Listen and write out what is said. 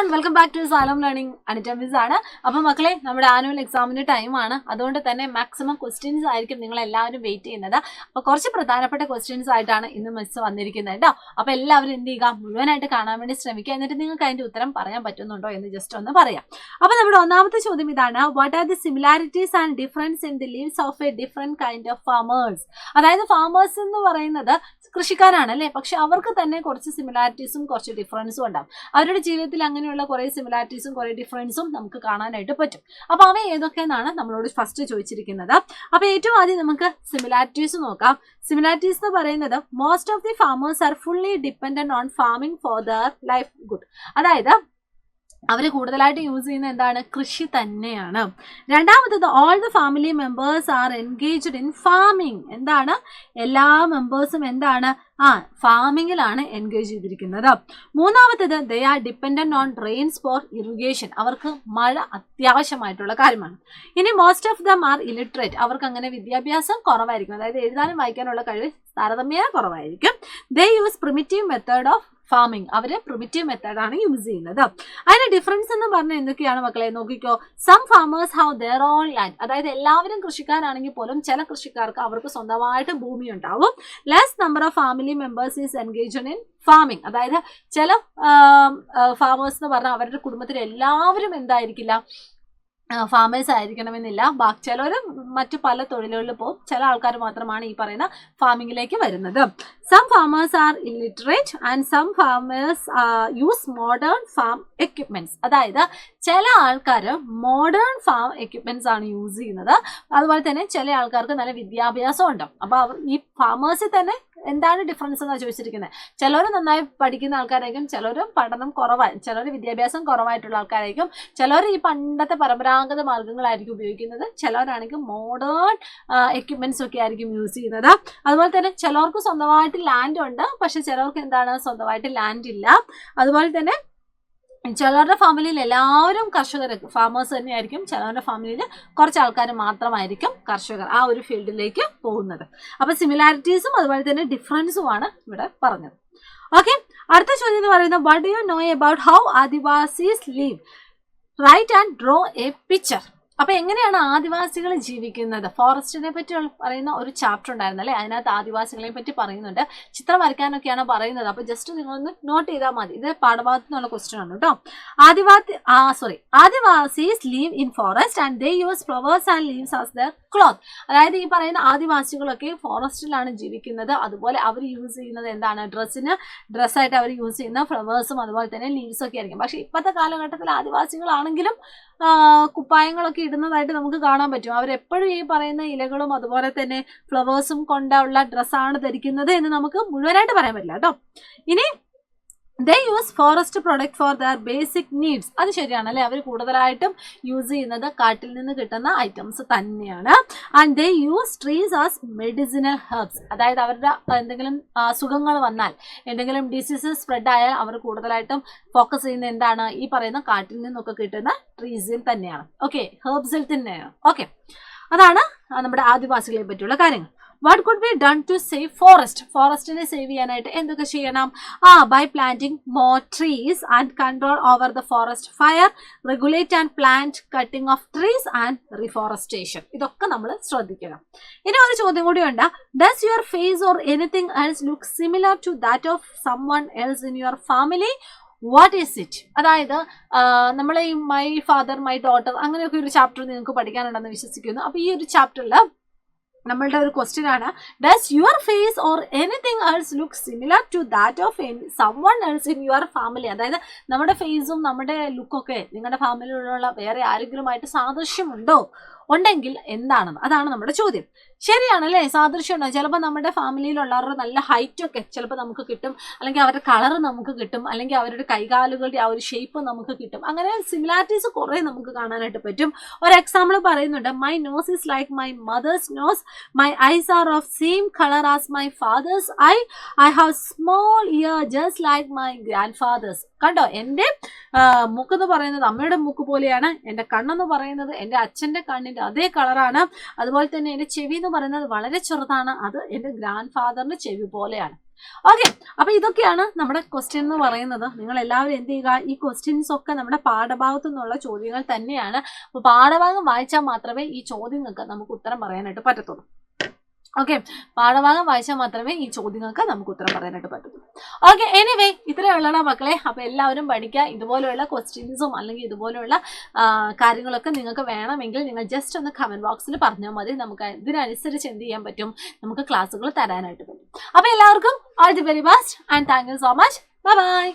Everyone, welcome back to Salam learning. Anita miss ആണ്. അപ്പോൾ മക്കളെ, നമ്മുടെ ആനുവൽ എക്സാമിന്റെ ടൈമാണ്. അതുകൊണ്ട് തന്നെ മാക്സിമം ക്വസ്റ്റ്യൻസ് ആയിരിക്കും നിങ്ങൾ എല്ലാവരും വെയിറ്റ് ചെയ്യുന്നത്. അപ്പോൾ കുറച്ച് പ്രധാനപ്പെട്ട ക്വസ്റ്റ്യൻസ് ആയിട്ടാണ് ഇന്ന് മിസ് വന്നിരിക്കുന്നത് കേട്ടോ. അപ്പോൾ എല്ലാവരും എന്ത് ചെയ്യുക, മുഴുവനായിട്ട് കാണാൻ വേണ്ടി ശ്രമിക്കുക. എന്നിട്ട് നിങ്ങൾക്ക് അതിന്റെ ഉത്തരം പറയാൻ പറ്റുന്നുണ്ടോ എന്ന് ജസ്റ്റ് ഒന്ന് പറയാം. അപ്പോൾ നമ്മുടെ ഒന്നാമത്തെ ചോദ്യം ഇതാണ്: what are the similarities and difference in the leaves of A different kind of farmers? അതായത് ഫാമേഴ്സ് എന്ന് പറയുന്നത് കൃഷിക്കാരാണ് അല്ലേ, പക്ഷെ അവർക്ക് തന്നെ കുറച്ച് സിമിലാരിറ്റീസും കുറച്ച് ഡിഫറൻസും ഉണ്ടാവും. അവരുടെ ജീവിതത്തിൽ അങ്ങനെയുള്ള കുറേ സിമിലാരിറ്റീസും കുറേ ഡിഫറൻസും നമുക്ക് കാണാനായിട്ട് പറ്റും. അപ്പോൾ അവ ഏതൊക്കെയെന്നാണ് നമ്മളോട് ഫസ്റ്റ് ചോദിച്ചിരിക്കുന്നത്. അപ്പോൾ ഏറ്റവും ആദ്യം നമുക്ക് സിമിലാരിറ്റീസ് നോക്കാം. സിമിലാരിറ്റീസ് എന്ന് പറയുന്നത് most of the farmers are fully dependent on farming for their life good. അതായത് അവർ കൂടുതലായിട്ട് യൂസ് ചെയ്യുന്ന എന്താണ്, കൃഷി തന്നെയാണ്. രണ്ടാമത്തത് all the family members are engaged in farming. എന്താണ്, എല്ലാ മെമ്പേഴ്സും എന്താണ്, ഫാമിങ്ങിലാണ് എൻഗേജ് ചെയ്തിരിക്കുന്നത്. മൂന്നാമത്തേത് they are dependent on rains for irrigation. അവർക്ക് മഴ അത്യാവശ്യമായിട്ടുള്ള കാര്യമാണ്. ഇനി most of them are illiterate. അവർക്ക് അങ്ങനെ വിദ്യാഭ്യാസം കുറവായിരിക്കും, അതായത് എഴുതാനും വായിക്കാനുള്ള കഴിവ് താരതമ്യേന കുറവായിരിക്കും. They use primitive method of farming. അവര് പ്രിമിറ്റീവ് മെത്തേഡാണ് യൂസ് ചെയ്യുന്നത്. അതിന്റെ ഡിഫറൻസ് എന്ന് പറഞ്ഞാൽ എന്തൊക്കെയാണ് മക്കളെ, നോക്കിക്കോ. Some farmers have their own land. അതായത് എല്ലാവരും കൃഷിക്കാരാണെങ്കിൽ പോലും ചില കൃഷിക്കാർക്ക് അവർക്ക് സ്വന്തമായിട്ട് ഭൂമി ഉണ്ടാവും. Less number of family members is engaged in farming. അതായത് ചില ഫാമേഴ്സ് എന്ന് പറഞ്ഞാൽ അവരുടെ കുടുംബത്തിൽ എല്ലാവരും എന്തായിരിക്കില്ല, ഫാമേഴ്സ് ആയിരിക്കണമെന്നില്ല. ചിലർ മറ്റു പല തൊഴിലുകളിൽ പോകും. ചില ആൾക്കാർ മാത്രമാണ് ഈ പറയുന്ന ഫാമിങ്ങിലേക്ക് വരുന്നത്. Some farmers are illiterate and some farmers use modern farm equipments. അതായത് ചില ആൾക്കാർ മോഡേൺ ഫാം എക്യുപ്മെന്റ്സ് ആണ് യൂസ് ചെയ്യുന്നത്. അതുപോലെ തന്നെ ചില ആൾക്കാർക്ക് നല്ല വിദ്യാഭ്യാസം ഉണ്ട്. അപ്പോൾ ഈ ഫാമേഴ്സിൽ തന്നെ എന്താണ് ഡിഫറൻസ് എന്നാണ് ചോദിച്ചിരിക്കുന്നത്. ചിലർ നന്നായി പഠിക്കുന്ന ആൾക്കാരായിരിക്കും, ചിലർ പഠനം കുറവായി, ചിലർ വിദ്യാഭ്യാസം കുറവായിട്ടുള്ള ആൾക്കാരായിരിക്കും, ചിലർ ഈ പണ്ടത്തെ പരമ്പരാഗത മാർഗങ്ങളായിരിക്കും ഉപയോഗിക്കുന്നത്, ചിലരാണെങ്കിൽ മോഡേൺ എക്യുപ്മെന്റ്സ് ഒക്കെ ആയിരിക്കും യൂസ് ചെയ്യുന്നത്. അതുപോലെ തന്നെ ചിലർക്ക് സ്വന്തമായിട്ട് ലാൻഡ് ഉണ്ട്, പക്ഷെ ചിലർക്ക് എന്താണ്, സ്വന്തമായിട്ട് ലാൻഡ് ഇല്ല. അതുപോലെ തന്നെ ചിലരുടെ ഫാമിലിയിൽ എല്ലാവരും കർഷകർ, ഫാമേഴ്സ് തന്നെയായിരിക്കും. ചിലവരുടെ ഫാമിലിയിൽ കുറച്ച് ആൾക്കാർ മാത്രമായിരിക്കും കർഷകർ, ആ ഒരു ഫീൽഡിലേക്ക് പോകുന്നത്. അപ്പൊ സിമിലാരിറ്റീസും അതുപോലെ തന്നെ ഡിഫറൻസുമാണ് ഇവിടെ പറഞ്ഞത്. ഓക്കെ, അടുത്ത ചോദ്യം എന്ന് പറയുന്നത് what do you know about how Adivasis live? Write and draw a picture. അപ്പൊ എങ്ങനെയാണ് ആദിവാസികൾ ജീവിക്കുന്നത്? ഫോറസ്റ്റിനെ പറ്റി പറയുന്ന ഒരു ചാപ്റ്റർ ഉണ്ടായിരുന്നു അല്ലേ, അതിനകത്ത് ആദിവാസികളെ പറ്റി പറയുന്നുണ്ട്. ചിത്രം വരയ്ക്കാനൊക്കെയാണ് പറയുന്നത്. അപ്പൊ ജസ്റ്റ് നിങ്ങളൊന്ന് നോട്ട് ചെയ്താൽ മതി. ഇത് പാഠഭാഗത്തു നിന്നുള്ള ക്വസ്റ്റ്യൻ ആണ് കേട്ടോ. Adivasis live in forest and they use flowers and leaves as their cloth. അതായത് ഈ പറയുന്ന ആദിവാസികളൊക്കെ ഫോറസ്റ്റിലാണ് ജീവിക്കുന്നത്. അതുപോലെ അവർ യൂസ് ചെയ്യുന്നത് എന്താണ്, ഡ്രസ്സായിട്ട് അവർ യൂസ് ചെയ്യുന്ന ഫ്ലവേഴ്സും അതുപോലെ തന്നെ ലീവ്സും ഒക്കെ ആയിരിക്കും. പക്ഷെ ഇപ്പോഴത്തെ കാലഘട്ടത്തിൽ ആദിവാസികളാണെങ്കിലും കുപ്പായങ്ങളൊക്കെ ഇടുന്നതായിട്ട് നമുക്ക് കാണാൻ പറ്റും. അവരെപ്പോഴും ഈ പറയുന്ന ഇലകളും അതുപോലെ തന്നെ ഫ്ലവേഴ്സും കൊണ്ടുള്ള ഡ്രസ്സാണ് ധരിക്കുന്നത് എന്ന് നമുക്ക് മുഴുവനായിട്ട് പറയാൻ പറ്റില്ല കേട്ടോ. ഇനി they use forest product for their basic needs. അത് ശരിയാണ് അല്ലേ, അവർ കൂടുതലായിട്ടും യൂസ് ചെയ്യുന്നത് കാട്ടിൽ നിന്ന് കിട്ടുന്ന ഐറ്റംസ് തന്നെയാണ്. And they use trees as medicinal herbs. അതായത് അവരുടെ എന്തെങ്കിലും അസുഖങ്ങൾ വന്നാൽ, എന്തെങ്കിലും ഡിസീസസ് സ്പ്രെഡ് ആയാൽ അവർ കൂടുതലായിട്ടും ഫോക്കസ് ചെയ്യുന്ന എന്താണ്, ഈ പറയുന്ന കാട്ടിൽ നിന്നൊക്കെ കിട്ടുന്ന ട്രീസിൽ തന്നെയാണ്. ഓക്കെ, ഹെർബ്സിൽ തന്നെയാണ്. ഓക്കെ, അതാണ് നമ്മുടെ ആദിവാസികളെ പറ്റിയുള്ള കാര്യങ്ങൾ. What could be done to save forest? ഫോറസ്റ്റിനെ സേവ് ചെയ്യാനായിട്ട് എന്തൊക്കെ ചെയ്യണം? By planting more trees and control over the forest fire, regulate and plant cutting of trees and reforestation. ഇതൊക്കെ നമ്മൾ ശ്രദ്ധിക്കണം. ഇനി ഒരു ചോദ്യം കൂടിയുണ്ട്. Does your face or anything else look similar to that of someone else in your family? What is it? അതായത് നമ്മൾ ഈ മൈ ഫാദർ മൈ ഡോട്ടർ അങ്ങനെയൊക്കെ ഒരു ചാപ്റ്റർ നിങ്ങൾക്ക് പഠിക്കാനുണ്ടെന്ന് വിശ്വസിക്കുന്നു. അപ്പോൾ ഈ ഒരു ചാപ്റ്ററിൽ നമ്മളുടെ ഒരു ക്വസ്റ്റ്യൻ ആണ്, does your face or anything else look similar to that of someone else in your family? അതായത് നമ്മുടെ ഫേസും നമ്മുടെ ലുക്കൊക്കെ നിങ്ങളുടെ ഫാമിലിയിലുള്ള വേറെ ആരെങ്കിലുമായിട്ട് സാദൃശ്യമുണ്ടോ? ഉണ്ടെങ്കിൽ എന്താണെന്ന്, അതാണ് നമ്മുടെ ചോദ്യം. ശരിയാണല്ലേ, സാദൃശ്യം ഉണ്ടോ? ചിലപ്പോൾ നമ്മുടെ ഫാമിലിയിലുള്ളവരുടെ നല്ല ഹൈറ്റൊക്കെ ചിലപ്പോൾ നമുക്ക് കിട്ടും, അല്ലെങ്കിൽ അവരുടെ കളർ നമുക്ക് കിട്ടും, അല്ലെങ്കിൽ അവരുടെ കൈകാലുകളുടെ ആ ഒരു ഷേപ്പ് നമുക്ക് കിട്ടും. അങ്ങനെ സിമിലാരിറ്റീസ് കുറേ നമുക്ക് കാണാനായിട്ട് പറ്റും. ഒരു എക്സാമ്പിൾ പറയുന്നുണ്ട്, my nose is like my mother's nose, my eyes are of same colour as my father's I have small ear just like my grandfather's. കണ്ടോ, എൻ്റെ മൂക്കെന്ന് പറയുന്നത് അമ്മയുടെ മൂക്ക് പോലെയാണ്, എൻ്റെ കണ്ണെന്ന് പറയുന്നത് എൻ്റെ അച്ഛൻ്റെ കണ്ണിൻ്റെ അതേ കളറാണ്. അതുപോലെ തന്നെ എൻ്റെ ചെവി എന്ന് പറയുന്നത് വളരെ ചെറുതാണ്, അത് എൻ്റെ ഗ്രാൻഡ് ഫാദറിൻ്റെ ചെവി പോലെയാണ്. ഓക്കെ, അപ്പൊ ഇതൊക്കെയാണ് നമ്മുടെ ക്വസ്റ്റ്യൻ എന്ന് പറയുന്നത്. നിങ്ങൾ എല്ലാവരും എന്ത് ചെയ്യുക, ഈ ക്വസ്റ്റ്യൻസ് ഒക്കെ നമ്മുടെ പാഠഭാഗത്തു നിന്നുള്ള ചോദ്യങ്ങൾ തന്നെയാണ്. അപ്പൊ പാഠഭാഗം വായിച്ചാൽ മാത്രമേ ഈ ചോദ്യങ്ങൾക്ക് നമുക്ക് ഉത്തരം പറയാനായിട്ട് പറ്റത്തുള്ളൂ. ഓക്കെ, പാഠഭാഗം വായിച്ചാൽ മാത്രമേ ഈ ചോദ്യങ്ങൾക്ക് നമുക്ക് ഉത്തരം പറയാനായിട്ട് പറ്റത്തുള്ളൂ. ഓക്കെ, എനിവേ ഇത്രയുള്ള മക്കളെ. അപ്പൊ എല്ലാവരും പഠിക്കുക. ഇതുപോലെയുള്ള ക്വസ്റ്റ്യൻസും അല്ലെങ്കിൽ ഇതുപോലെയുള്ള കാര്യങ്ങളൊക്കെ നിങ്ങൾക്ക് വേണമെങ്കിൽ നിങ്ങൾ ജസ്റ്റ് ഒന്ന് കമന്റ് ബോക്സിൽ പറഞ്ഞാൽ മതി. നമുക്ക് ഇതിനനുസരിച്ച് എന്ത് ചെയ്യാൻ പറ്റും, നമുക്ക് ക്ലാസ്സുകൾ തരാനായിട്ട് പറ്റും. അപ്പൊ എല്ലാവർക്കും all the very best and thank you so much. Bye bye.